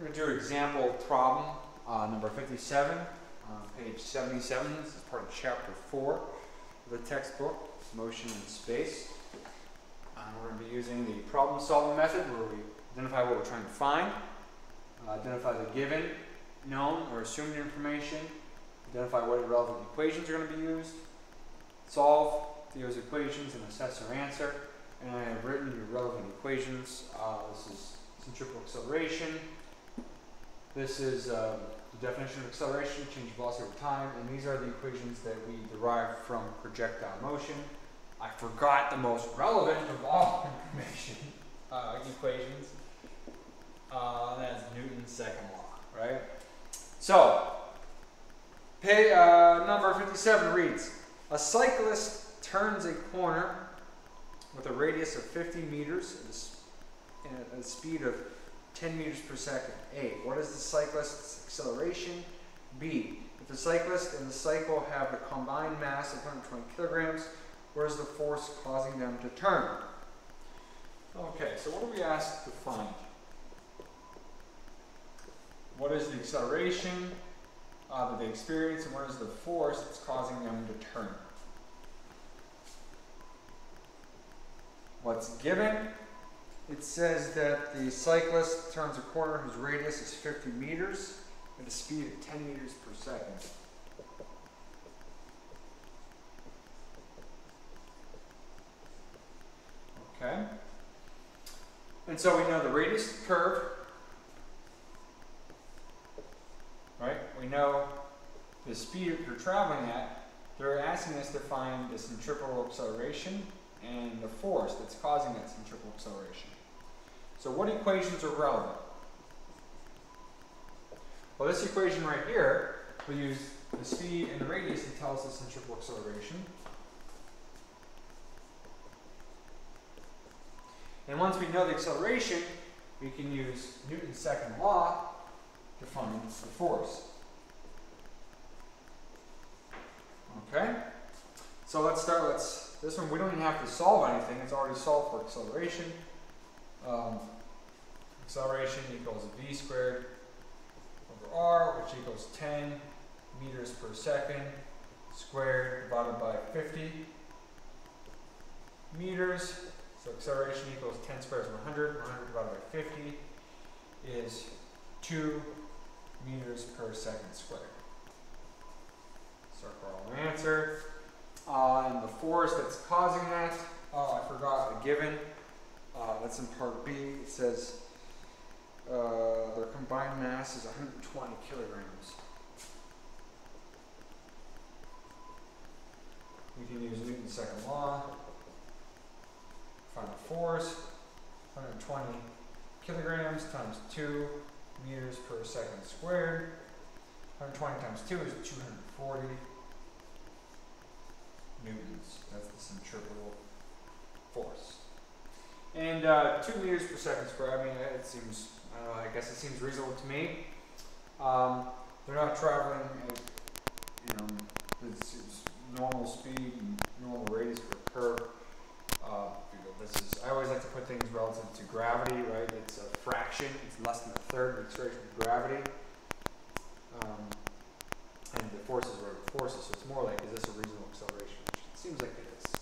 We're going to do example problem number 57 on page 77. This is part of chapter 4 of the textbook, Motion in Space. We're going to be using the problem solving method where we identify what we're trying to find, identify the given, known, or assumed information, identify what relevant equations are going to be used, solve those equations and assess our answer. And I have written your relevant equations. This is centripetal acceleration. This is the definition of acceleration, change of velocity over time, and these are the equations that we derive from projectile motion. I forgot the most relevant of all information equations, and that's Newton's second law, right? So, number 57 reads, a cyclist turns a corner with a radius of 50 meters at a speed of 10 meters per second. A. What is the cyclist's acceleration? B. If the cyclist and the cycle have a combined mass of 120 kilograms, what is the force causing them to turn? Okay, so what are we asked to find? What is the acceleration that they experience, and what is the force that's causing them to turn? What's given? It says that the cyclist turns a corner whose radius is 50 meters at a speed of 10 meters per second. Okay. And so we know the radius of the curve, right? We know the speed that they're traveling at. They're asking us to find the centripetal acceleration and the force that's causing that centripetal acceleration. So what equations are relevant? Well, this equation right here, we use the speed and the radius to tell us the centripetal acceleration. And once we know the acceleration, we can use Newton's second law to find the force. Okay? So let's start, this one we don't even have to solve anything, it's already solved for acceleration. Acceleration equals v squared over r, which equals 10 meters per second squared divided by 50 meters. So acceleration equals 10 squared is 100. 100 divided by 50 is 2 meters per second squared. Circle our answer. And the force that's causing that, I forgot the given. That's in part B. It says their combined mass is 120 kilograms. We can use Newton's second law. Find the force. 120 kilograms times 2 meters per second squared. 120 times 2 is 240 newtons. That's the centripetal force. And 2 meters per second squared, I mean, it seems, I don't know, I guess it seems reasonable to me. They're not traveling at, it's normal speed and normal radius for a curve. I always like to put things relative to gravity, right? It's a fraction, it's less than a third of the acceleration of gravity. And the forces are forces, so it's more like, is this a reasonable acceleration? It seems like it is.